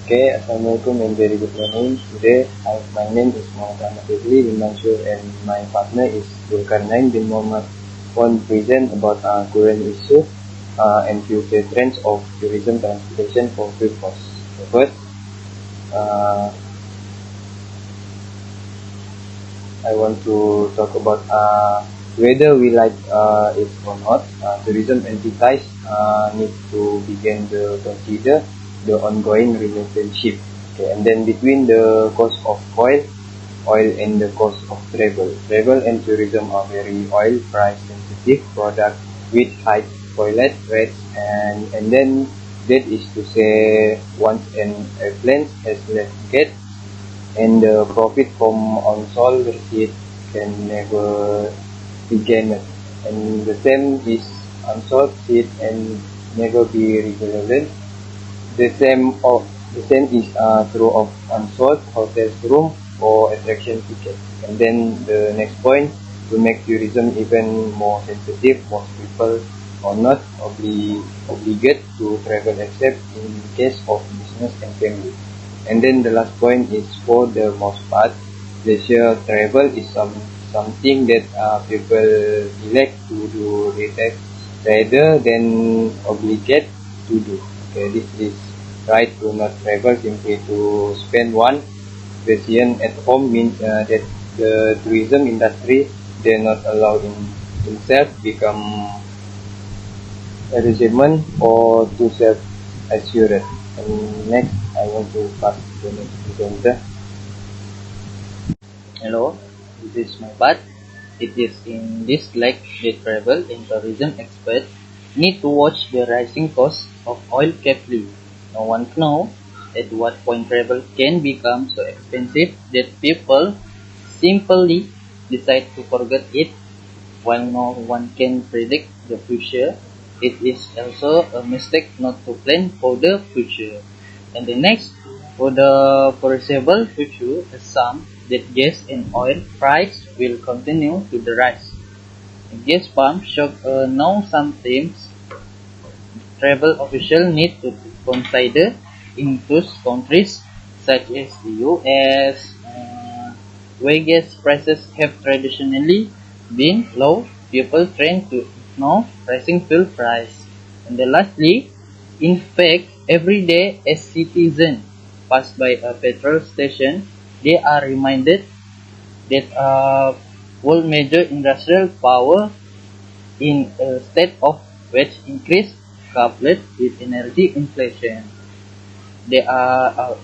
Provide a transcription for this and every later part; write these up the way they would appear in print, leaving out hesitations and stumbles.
Okay, Assalamualaikum and very good morning. Today, my name is Muhammad Ahmad Fadli bin Mansur and my partner is Zulkarnain bin Muhammad. Want present about current issue and future trends of tourism transportation for free cost. So first, uh, I want to talk about whether we like it or not. Tourism entities need to begin to consider the ongoing relationship, okay, and then between the cost of oil and the cost of travel. Travel and tourism are very oil price sensitive products with high toilet rates, and then that is to say once an airplane has left gate and the profit from unsold receipt can never be gained, and the same is unsold seat and never be regular. The same is true of unsold hotel room or attraction tickets. And then the next point, to make tourism even more sensitive, most people are not obligated to travel except in case of business and family. And then the last point is, for the most part, leisure travel is something that people elect to do rather than obligate to do. Okay, this is right to not travel simply to spend one vacation at home means that the tourism industry dare not allow himself become a regiment or to self-assured. And next, I want to pass to the next presenter. Hello, this is my part. It is in this like the travel and tourism experts need to watch the rising cost of oil carefully. No one knows at what point travel can become so expensive that people simply decide to forget it. While no one can predict the future, it is also a mistake not to plan for the future. And the next, for the foreseeable future, assume that gas and oil price will continue to the rise. Gas pump shock now sometimes travel officials need to consider includes countries such as the US, where gas prices have traditionally been low. People tend to ignore rising fuel price. And then lastly, in fact, every day as citizens pass by a petrol station, they are reminded that all major industrial power in a state of wage increase coupled with energy inflation. They are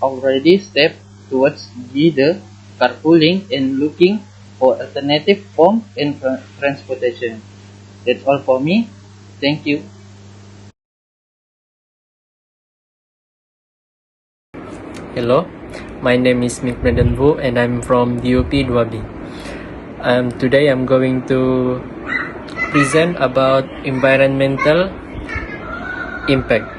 already stepped towards the carpooling and looking for alternative form in transportation. That's all for me. Thank you. Hello, my name is Mick Brendan Wu and I'm from DOP 2B. Today I'm going to present about environmental impact.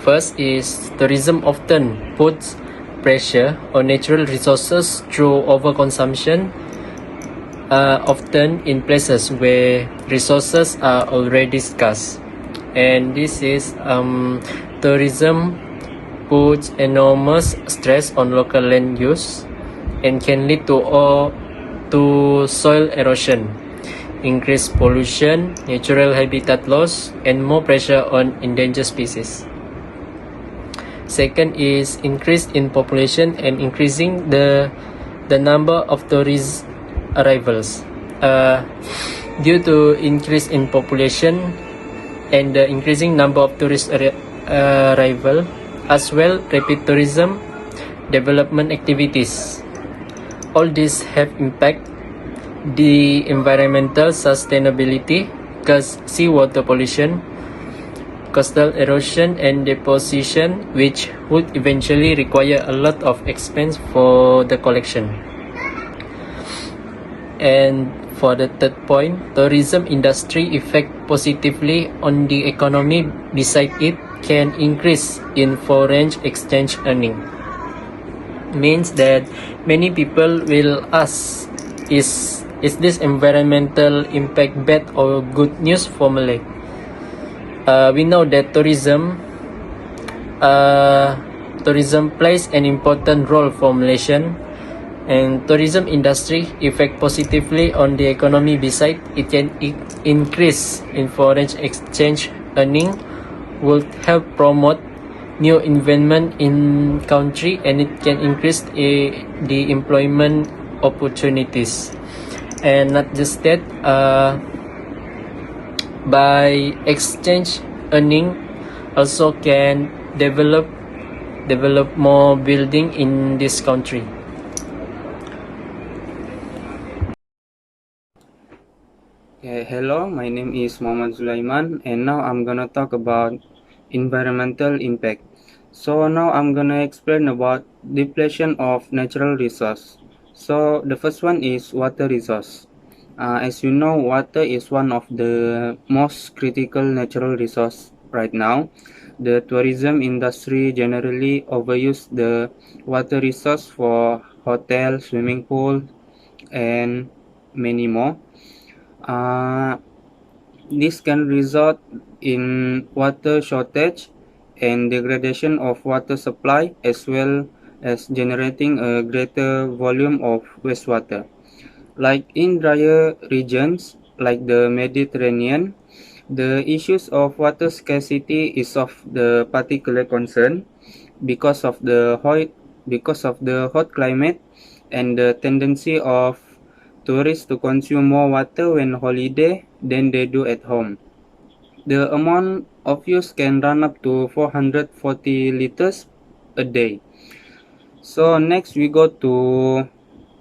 First is tourism often puts pressure on natural resources through overconsumption, often in places where resources are already scarce. And this is tourism puts enormous stress on local land use and can lead to soil erosion, increased pollution, natural habitat loss, and more pressure on endangered species. Second is increase in population and increasing the number of tourist arrivals. Due to increase in population and the increasing number of tourist arrival, as well rapid tourism development activities. All these have impact the environmental sustainability, cause seawater pollution, coastal erosion and deposition, which would eventually require a lot of expense for the collection. And for the third point, tourism industry effect positively on the economy. Beside it, can increase in foreign exchange earning. Means that many people will ask, is this environmental impact bad or good news for Malay? We know that tourism tourism plays an important role for Malaysian, and tourism industry affect positively on the economy. Besides, it can increase in foreign exchange earning, would help promote new investment in country, and it can increase the employment opportunities. And not just that, by exchange earning also can develop more building in this country. Hello, my name is Muhammad Sulaiman, and now I'm gonna talk about environmental impact. So now I'm gonna explain about depletion of natural resource. So the first one is water resource. As you know, water is one of the most critical natural resource right now. The tourism industry generally overuse the water resource for hotel, swimming pool, and many more. This can result in water shortage and degradation of water supply, as well as generating a greater volume of wastewater. Like in drier regions like the Mediterranean, the issues of water scarcity is of the particular concern because of the hot climate and the tendency of tourists to consume more water when holiday than they do at home. The amount of use can run up to 440 liters a day. So next we go to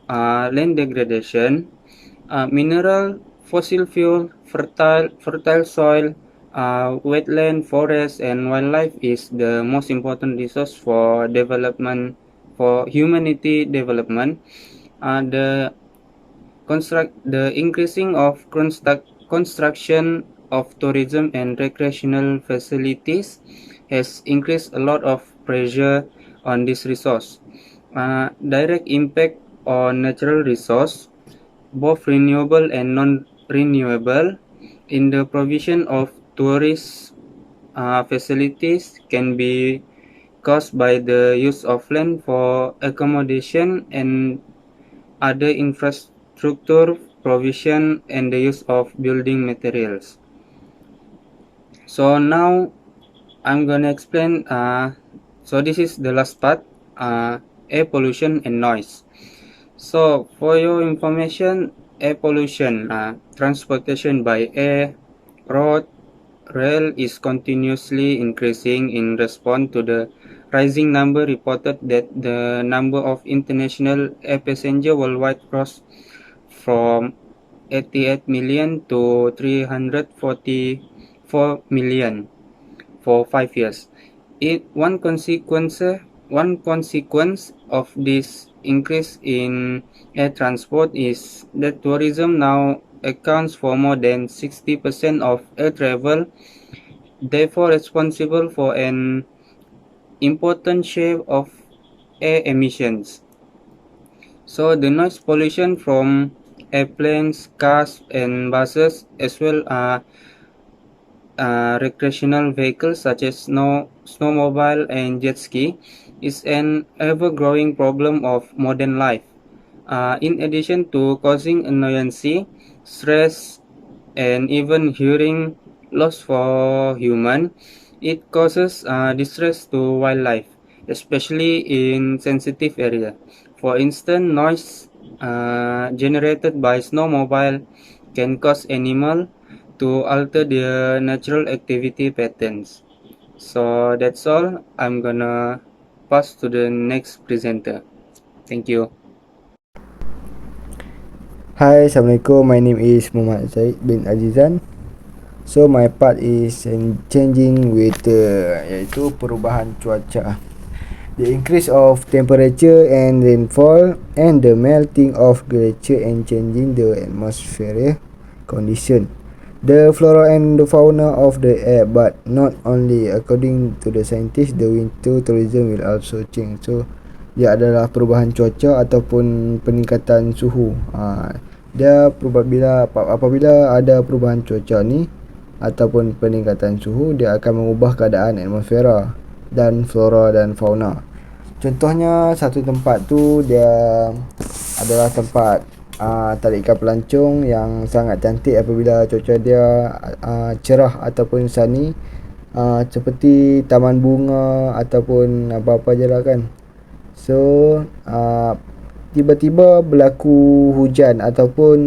land degradation. Mineral, fossil fuel, fertile soil, wetland, forest, and wildlife is the most important resource for development, for humanity development. The increasing of construction of tourism and recreational facilities has increased a lot of pressure on this resource. Direct impact on natural resource, both renewable and non-renewable, in the provision of tourist facilities can be caused by the use of land for accommodation and other infrastructure provision and the use of building materials. So now I'm gonna explain. So this is the last part. Air pollution and noise. So for your information, air pollution, transportation by air, road, rail is continuously increasing in response to the rising number reported that the number of international air passenger worldwide crossed from 88 million to 344 million for 5 years. One consequence of this increase in air transport is that tourism now accounts for more than 60% of air travel, therefore responsible for an important share of air emissions. So the noise pollution from airplanes, cars, and buses, as well as recreational vehicles such as snowmobile and jet ski, is an ever-growing problem of modern life. In addition to causing annoyance, stress, and even hearing loss for human, it causes distress to wildlife, especially in sensitive area. For instance, noise generated by snowmobile can cause animal to alter their natural activity patterns. So that's all. I'm gonna pass to the next presenter. Thank you. Hi, Assalamualaikum. My name is Muhammad Zaid bin Azizan. So my part is in changing with iaitu perubahan cuaca. The increase of temperature and rainfall and the melting of glacier and changing the atmosphere condition. The flora and the fauna of the air, but not only. According to the scientists, the winter tourism will also change. So dia adalah perubahan cuaca ataupun peningkatan suhu. Dia apabila ada perubahan cuaca ni ataupun peningkatan suhu, dia akan mengubah keadaan atmosfera dan flora dan fauna. Contohnya satu tempat tu dia adalah tempat tarikan pelancong yang sangat cantik apabila cuaca dia cerah ataupun sunny, seperti taman bunga ataupun apa-apa je lah kan. So tiba-tiba berlaku hujan ataupun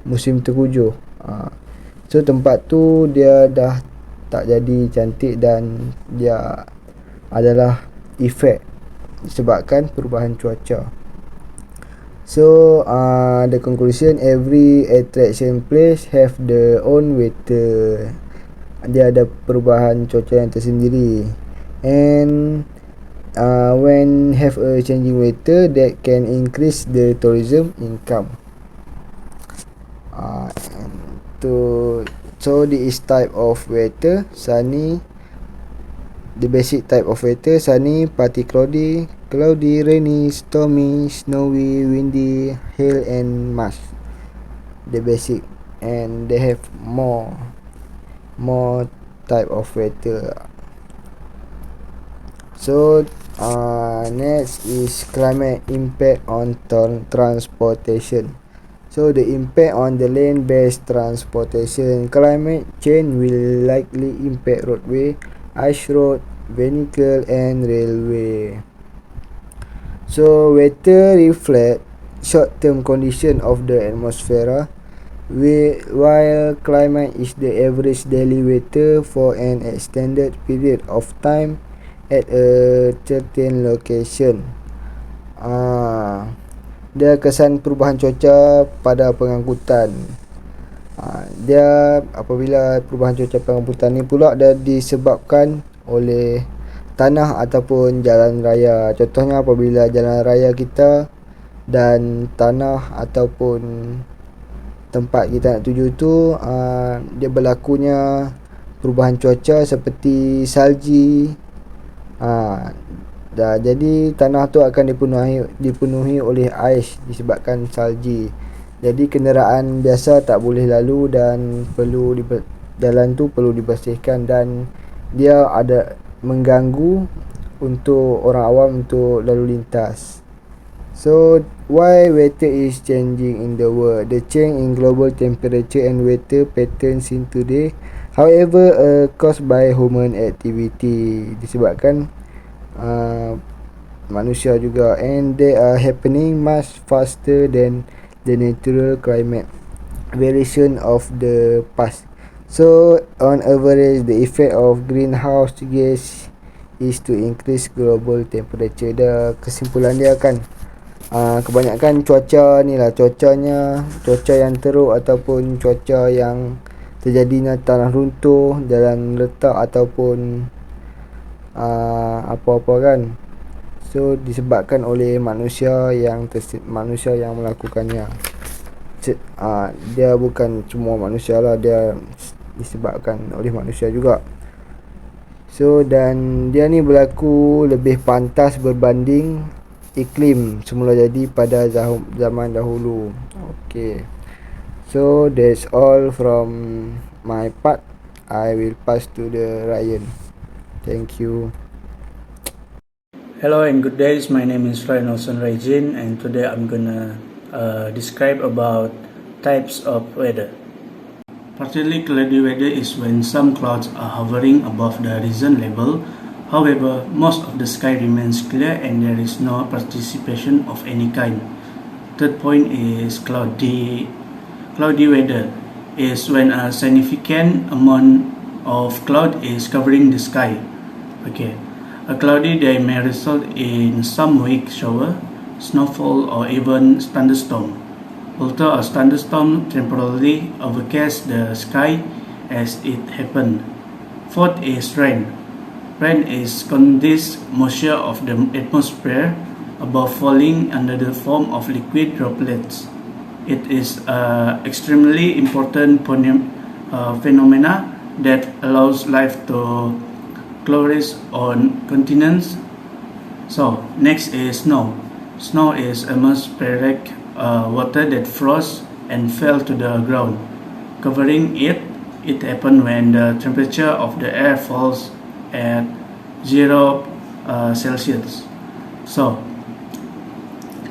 musim tengkujuh. So tempat tu dia dah tak jadi cantik dan dia adalah efek disebabkan perubahan cuaca. So the conclusion, every attraction place have their own weather. Dia ada perubahan cuaca yang tersendiri, and when have a changing weather that can increase the tourism income. So this type of weather, sunny. The basic type of weather: sunny, partly cloudy, rainy, stormy, snowy, windy, hail and mush. The basic, and they have more type of weather. So next is climate impact on transportation. So the impact on the land-based transportation. Climate change will likely impact roadway, ice road, vehicle and railway. So weather reflect short-term condition of the atmosphere, while climate is the average daily weather for an extended period of time at a certain location. Dia kesan perubahan cuaca pada pengangkutan. Dia apabila perubahan cuaca pengangkutan ni pula dia disebabkan oleh tanah ataupun jalan raya. Contohnya apabila jalan raya kita dan tanah ataupun tempat kita nak tuju tu dia berlakunya perubahan cuaca seperti salji. Jadi tanah tu akan dipenuhi oleh ais disebabkan salji. Jadi kenderaan biasa tak boleh lalu dan jalan tu perlu dibersihkan, dan dia ada mengganggu untuk orang awam untuk lalu lintas. So why weather is changing in the world? The change in global temperature and weather patterns in today, however, caused by human activity, disebabkan manusia juga, and they are happening much faster than the natural climate variation of the past. So on average, the effect of greenhouse gas is to increase global temperature. Dia kesimpulan dia kan, kebanyakan cuaca ni lah, cuaca yang teruk ataupun cuaca yang terjadinya tanah runtuh, jalan retak ataupun apa-apa kan. So disebabkan oleh manusia yang melakukannya. Dia bukan semua manusia lah, dia disebabkan oleh manusia juga. So dan dia ni berlaku lebih pantas berbanding iklim semula jadi pada zaman dahulu. Okay, so that's all from my part. I will pass to the Ryan. Thank you. Hello and good days. My name is Ryan Olsen Rajin, and today I'm gonna describe about types of weather. Partly cloudy weather is when some clouds are hovering above the horizon level. However, most of the sky remains clear and there is no precipitation of any kind. Third point is cloudy weather is when a significant amount of cloud is covering the sky. Okay, a cloudy day may result in some weak shower, snowfall or even thunderstorm. Although a thunderstorm temporarily overcasts the sky as it happened. Fourth is rain. Rain is condensed moisture of the atmosphere above falling under the form of liquid droplets. It is an extremely important phenomena that allows life to flourish on continents. So next is snow. Snow is atmospheric water that froze and fell to the ground, covering it. It happens when the temperature of the air falls at 0 Celsius. So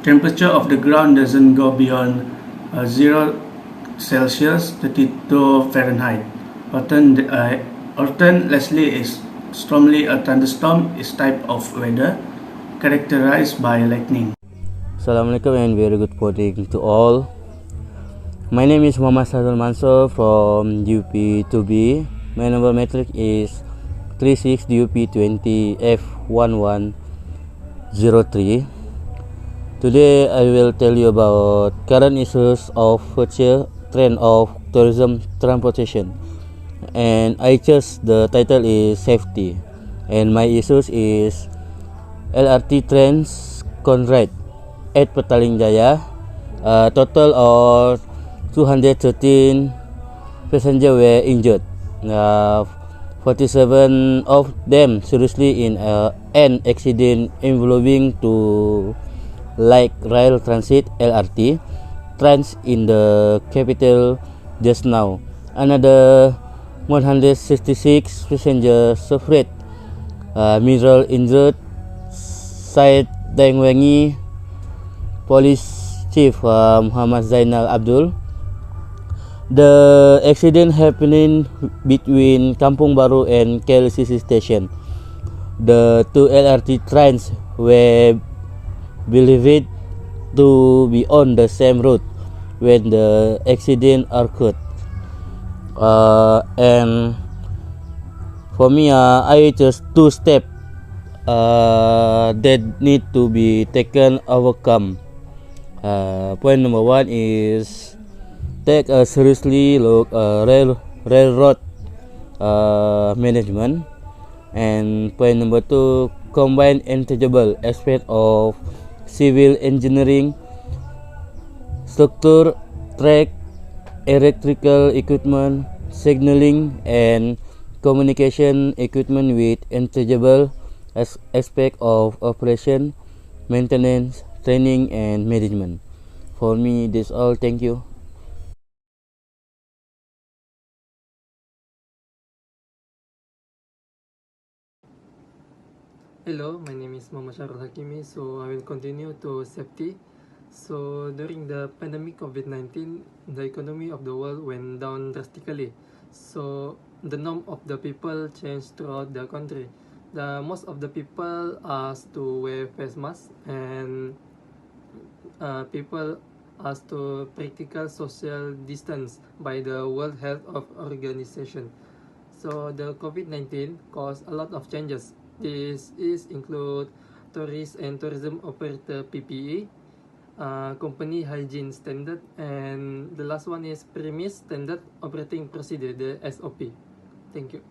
temperature of the ground doesn't go beyond 0 Celsius, 32 Fahrenheit. Orton Leslie is strongly a thunderstorm is type of weather characterized by lightning. Assalamualaikum and very good morning to all. My name is Muhammad Sadul Mansur from UP2B. My number metric is 36 DUP20 F1103. Today I will tell you about current issues of future trend of tourism transportation, and I chose the title is safety, and my issues is LRT trends Conrad at Petaling Jaya. A total of 213 passengers were injured. 47 of them seriously in an accident involving to like rail transit LRT trans in the capital just now. Another 166 passengers suffered mineral injured, said Dengwengi Police Chief Muhammad Zainal Abdul. The accident happening between Kampung Baru and KLCC station. The two LRT trains were believed to be on the same route when the accident occurred. And for me, I just two steps that need to be taken overcome. Point number one is take a seriously look railroad management, and point number two, combine intangible aspect of civil engineering, structure, track, electrical equipment, signaling, and communication equipment with intangible aspect of operation, maintenance, training, and management. For me, this all. Thank you. Hello, my name is Muhammad Sharul Hakimi. So I will continue to safety. So during the pandemic COVID-19, the economy of the world went down drastically. So the norm of the people changed throughout the country. Most of the people asked to wear face masks, and people asked to practical social distance by the World Health Organization. So the COVID-19 caused a lot of changes. This include tourist and tourism operator PPE, company hygiene standard, and the last one is premise standard operating procedure, the SOP. Thank you.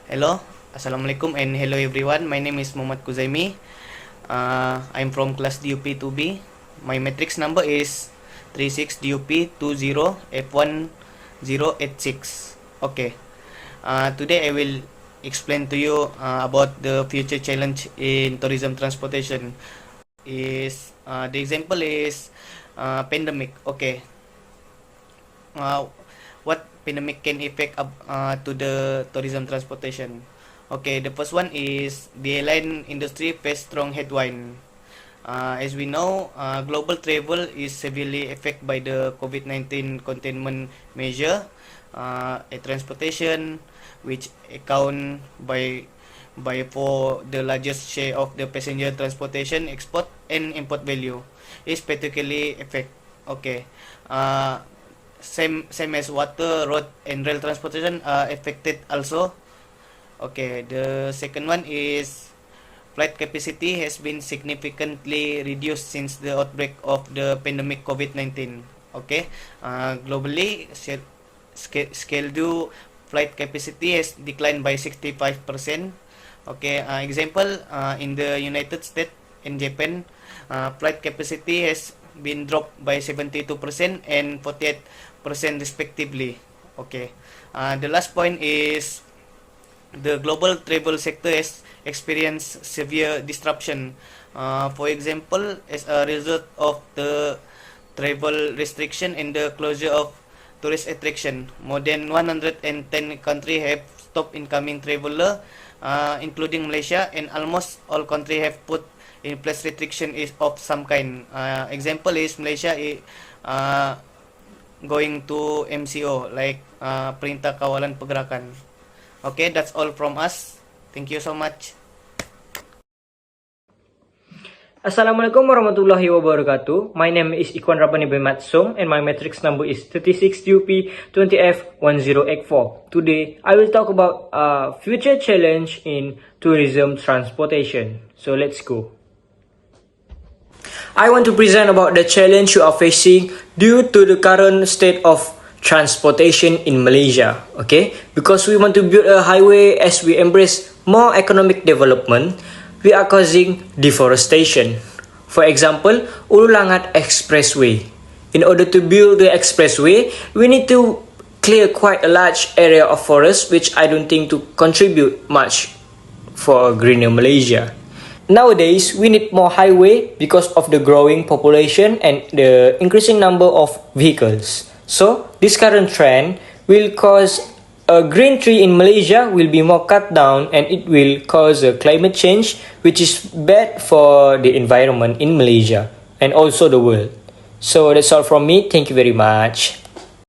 Hello, Assalamualaikum and hello everyone. My name is Muhammad Kuzaimi. I'm from class DUP2B. My matrix number is 36 DUP20 F1086. Okay. Today I will explain to you about the future challenge in tourism transportation. The example is pandemic. Okay. What pandemic can affect to the tourism transportation? Okay, the first one is the airline industry face strong headwind. As we know, global travel is severely affected by the COVID-19 containment measure. Air transportation, which account by for the largest share of the passenger transportation export and import value, is particularly affected. Okay, same as water, road, and rail transportation are affected also. Okay, the second one is flight capacity has been significantly reduced since the outbreak of the pandemic COVID-19. Okay, globally, scheduled flight capacity has declined by 65%. Okay, example, in the United States and Japan, flight capacity has been dropped by 72% and 48% respectively. Okay, the last point is the global travel sector has experienced severe disruption. For example, as a result of the travel restriction and the closure of tourist attraction, more than 110 countries have stopped incoming traveler including Malaysia, and almost all countries have put in place restriction is of some kind. Example is Malaysia going to MCO, like Perintah Kawalan Pergerakan. Okay, that's all from us. Thank you so much. Assalamualaikum warahmatullahi wabarakatuh. My name is Ikwan Rabani bin Matsung and my matrix number is 36TUP20F1084. Today, I will talk about future challenge in tourism transportation. So let's go. I want to present about the challenge you are facing due to the current state of transportation in Malaysia. Okay, because we want to build a highway as we embrace more economic development, we are causing deforestation. For example, Ulu Langat Expressway. In order to build the expressway, we need to clear quite a large area of forest, which I don't think to contribute much for a greener Malaysia. Nowadays, we need more highway because of the growing population and the increasing number of vehicles. So, this current trend will cause a green tree in Malaysia will be more cut down, and it will cause a climate change which is bad for the environment in Malaysia and also the world. So that's all from me. Thank you very much.